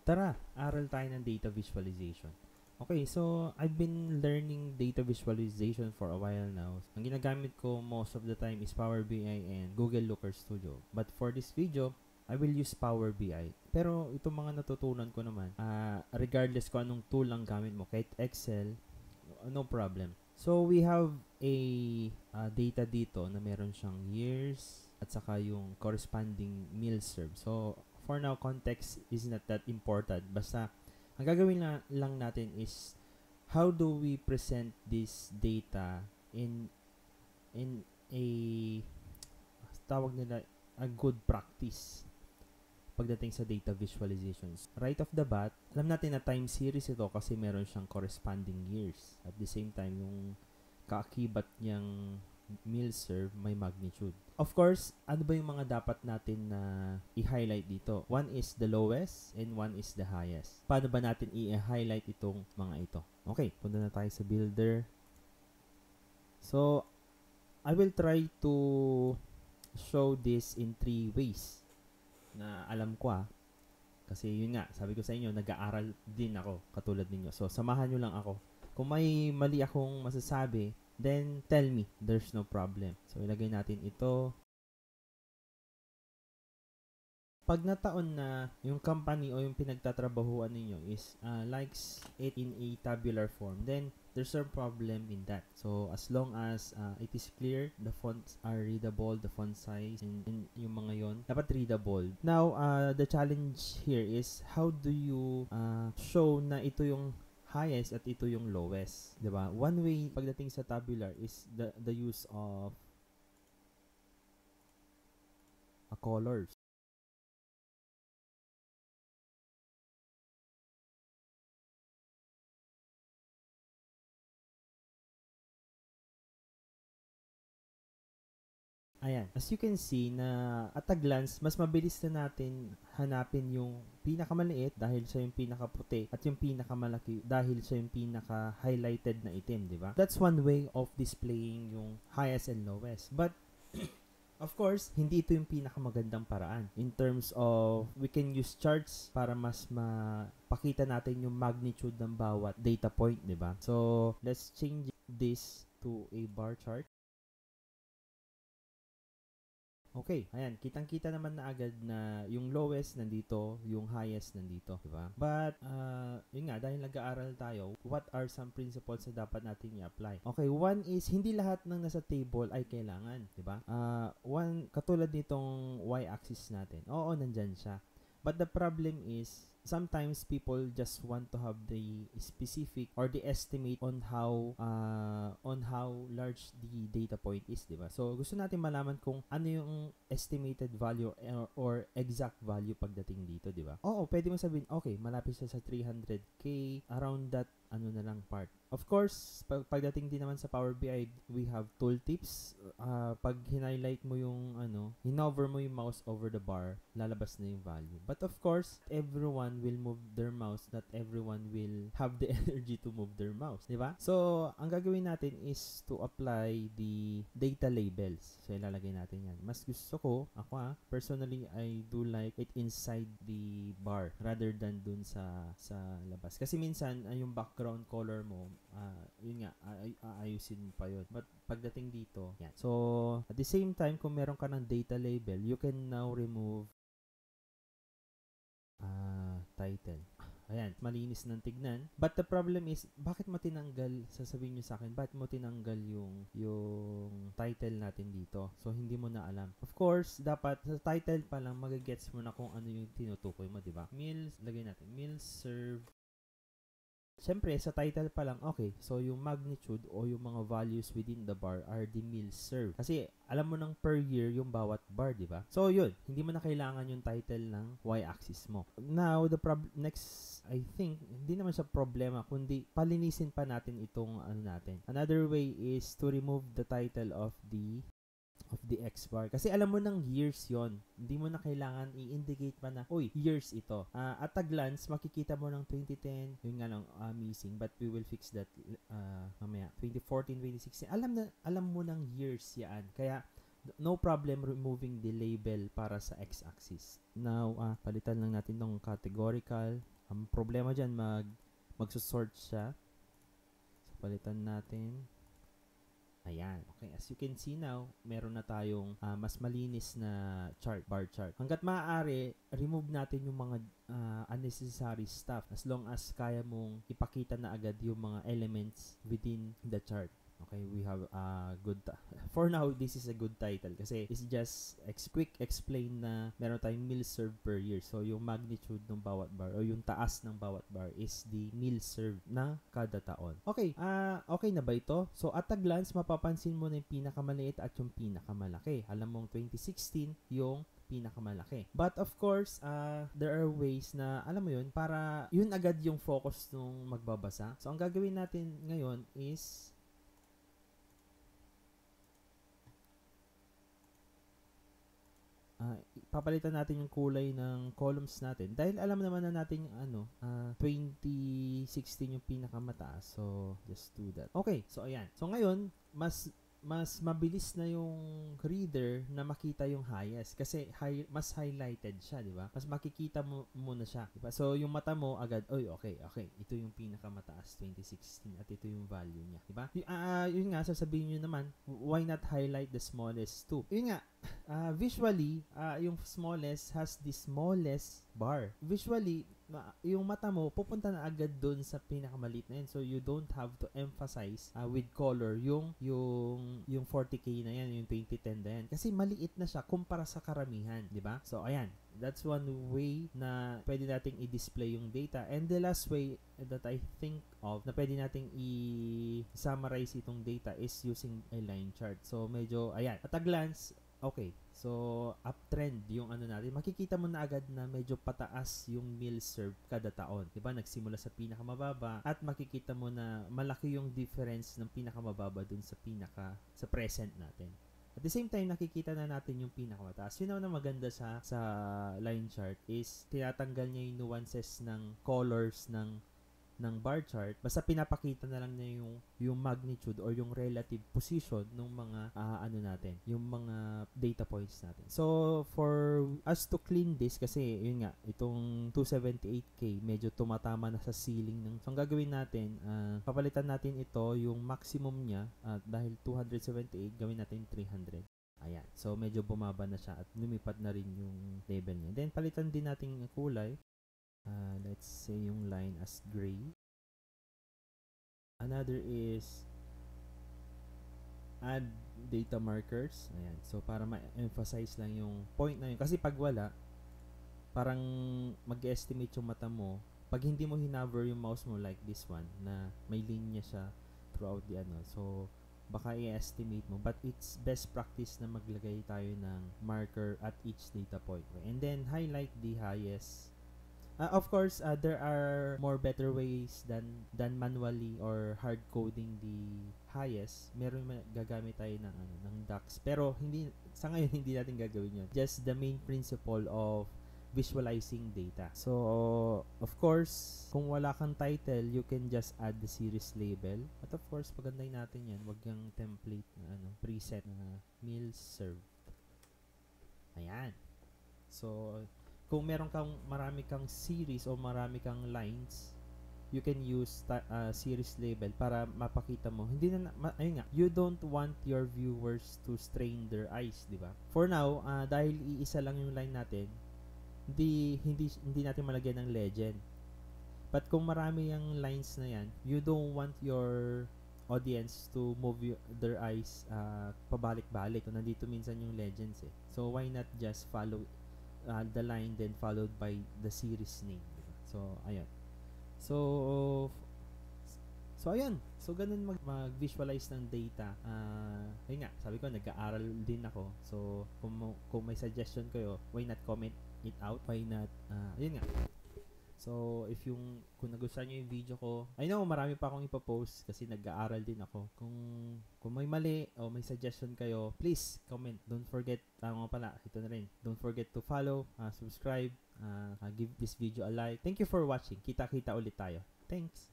Tara, aral tayo ng data visualization. Okay, so I've been learning data visualization for a while now. Ang ginagamit ko most of the time is Power BI and Google Looker Studio. But for this video, I will use Power BI. Pero itong mga natutunan ko naman, regardless kung anong tool ang gamit mo, kahit Excel, no problem. So we have a data dito na meron siyang years at saka yung corresponding meal served. So for now, context is not that important. Basta ang gagawin lang natin is how do we present this data in a tawag nila a good practice pagdating sa data visualizations. Right off the bat, alam natin na time series ito kasi meron siyang corresponding years. At the same time, yung kaakibat niyang meal serve may magnitude. Of course, ano ba yung mga dapat natin na i-highlight dito? One is the lowest and one is the highest. Paano ba natin i-highlight itong mga ito? Okay, punta na tayo sa builder. So, I will try to show this in 3 ways na alam ko kasi yun nga, sabi ko sa inyo, nag-aaral din ako katulad ninyo. So, samahan nyo lang ako. Kung may mali akong masasabi, then tell me, there's no problem. So, ilagay natin ito. Pag nataon na yung company o yung pinagtatrabahuan ninyo is likes it in a tabular form, then there's no problem in that. So, as long as it is clear, the fonts are readable, the font size, and yung mga yon dapat readable. Now, the challenge here is how do you show na ito yung highest at ito yung lowest, 'di ba? One way pagdating sa tabular is the use of colors. Ayan, as you can see na at a glance, mas mabilis na natin hanapin yung pinakamaliit dahil siya yung pinakaputi at yung pinakamalaki dahil siya yung pinaka-highlighted na itim, di ba? That's one way of displaying yung highest and lowest. But of course, hindi ito yung pinakamagandang paraan. In terms of, we can use charts para mas mapakita natin yung magnitude ng bawat data point, di ba? So, let's change this to a bar chart. Okay, ayan, kitang-kita naman na agad na yung lowest nandito, yung highest nandito, di ba? But, yun nga, dahil nag-aaral tayo, what are some principles na dapat natin i-apply? Okay, one is, hindi lahat ng nasa table ay kailangan, di ba? One, katulad nitong y-axis natin, oo, nandyan siya. But the problem is, sometimes people just want to have the specific or the estimate on how large the data point is, 'di ba? So gusto natin malaman kung ano yung estimated value or exact value pagdating dito, 'di ba? Oo, pwede mo sabihin, okay, malapit siya sa 300k, around that ano na lang part. Of course, pagdating din naman sa Power BI, we have tooltips. Pag highlight mo yung hinover mo yung mouse over the bar, lalabas na yung value. But of course, everyone will move their mouse, not everyone will have the energy to move their mouse, di ba? So, ang gagawin natin is to apply the data labels. So, ilalagay natin yan. Mas gusto ko, ako personally, I do like it inside the bar rather than dun sa labas. Kasi minsan, yung background color mo, yun nga, aayusin pa yun. But pagdating dito, yan. So, at the same time, kung meron ka ng data label, you can now remove title. Ayan, malinis ng tignan. But the problem is, bakit mo tinanggal, sasabihin nyo sa akin, bakit mo tinanggal yung title natin dito? So, hindi mo na alam. Of course, dapat sa title pa lang, magagets mo na kung ano yung tinutukoy mo, diba? Meals, lagay natin, meals served. Siyempre, sa title pa lang, okay, so yung magnitude o yung mga values within the bar are the meals served. Kasi, alam mo nang per year yung bawat bar, di ba? So, yun, hindi mo na kailangan yung title ng y-axis mo. Now, the next, I think, hindi naman siya problema, kundi palinisin pa natin itong natin. Another way is to remove the title of the X-bar. Kasi alam mo ng years yon. Hindi mo na kailangan i-indicate pa na, uy, years ito. At a glance, makikita mo ng 2010, yun nga lang missing, but we will fix that mamaya. 2014, 2016, alam mo ng years yan. Kaya, no problem removing the label para sa x-axis. Now, palitan lang natin ng categorical. Ang problema dyan, magsusort siya. So, palitan natin. Ayan. Okay, as you can see now, meron na tayong mas malinis na chart, bar chart. Hanggat maaari, remove natin yung mga unnecessary stuff as long as kaya mong ipakita na agad yung mga elements within the chart. Okay, we have a good for now, this is a good title kasi it's just quick explain na meron tayong meal served per year. So yung magnitude ng bawat bar o yung taas ng bawat bar is the meal served na kada taon. Okay, okay na ba ito? So at a glance, mapapansin mo na yung pinakamaliit at yung pinakamalaki. Alam mong 2016 yung pinakamalaki. But of course, there are ways na, alam mo yun, para yun agad yung focus nung magbabasa. So ang gagawin natin ngayon is papalitan natin yung kulay ng columns natin dahil alam naman na natin yung 2016 yung pinakamataas. So just do that. Okay, so ayan. So ngayon, mas mabilis na yung reader na makita yung highest kasi mas highlighted siya, di ba? Mas makikita mo muna siya, di ba? So yung mata mo agad, okay, ito yung pinakamataas 2016 at ito yung value niya, di ba? Yun nga, sasabihin niyo naman, why not highlight the smallest too? Yun nga, visually, yung smallest has the smallest bar. Visually, yung mata mo pupunta na agad doon sa pinakamaliit na yun. So you don't have to emphasize with color yung 40K na yan, yung 2010 na yan. Kasi maliit na siya kumpara sa karamihan, di ba? So ayan, that's one way na pwede nating i-display yung data. And the last way that I think of na pwede nating i-summarize itong data is using a line chart. So medyo, ayan, at a glance, okay, so uptrend yung natin. Makikita mo na agad na medyo pataas yung meal served kada taon. Diba? Nagsimula sa pinakamababa at makikita mo na malaki yung difference ng pinakamababa dun sa present natin. At the same time, nakikita na natin yung pinakamataas. Yun na maganda sa line chart is tinatanggal niya yung nuances ng colors ng bar chart, basta pinapakita na lang niya yung magnitude or yung relative position ng mga natin, yung mga data points natin. So for us to clean this, kasi yun nga, itong 278K medyo tumatama na sa ceiling ng, so ang gagawin natin, papalitan natin ito yung maximum niya, dahil 278, gawin natin 300. Ayan. So medyo bumaba na siya at lumipat na rin yung level niya. Then palitan din natin yung kulay. Let's say yung line as gray. Another is add data markers. Ayan. So para ma-emphasize lang yung point na yun. Kasi pag wala, parang mag-estimate yung mata mo. Pag hindi mo hinover yung mouse mo like this one, na may linya siya throughout the so baka i-estimate mo. But it's best practice na maglagay tayo ng marker at each data point. And then highlight the highest. Of course, there are more better ways than manually or hard coding the highest. Meron gagamit tayo ng DAX. Pero sa ngayon hindi natin gagawin 'yon. Just the main principle of visualizing data. So, of course, kung wala kang title, you can just add the series label. At of course, pagandahin natin 'yan. Wag yung template na preset na meal served. Ayan. So, kung marami kang series o marami kang lines, you can use series label para mapakita mo. Ayun nga, you don't want your viewers to strain their eyes, di ba? For now, dahil iisa lang yung line natin, hindi natin malagyan ng legend. But kung marami yung lines na yan, you don't want your audience to move their eyes pabalik-balik. So, nandito minsan yung legends eh. So, why not just follow the line then followed by the series name. So, ayan. So, ayan. So, ganun mag-visualize ng data. Ayun nga, sabi ko, nag-aaral din ako. So, kung may suggestion kayo, why not comment it out? Why not, ayun nga. So, kung nagustuhan nyo yung video ko, I know, marami pa akong ipopost kasi nag-aaral din ako. Kung may mali o may suggestion kayo, please comment. Don't forget, ito na rin. Don't forget to follow, subscribe, give this video a like. Thank you for watching. Kita-kita ulit tayo. Thanks!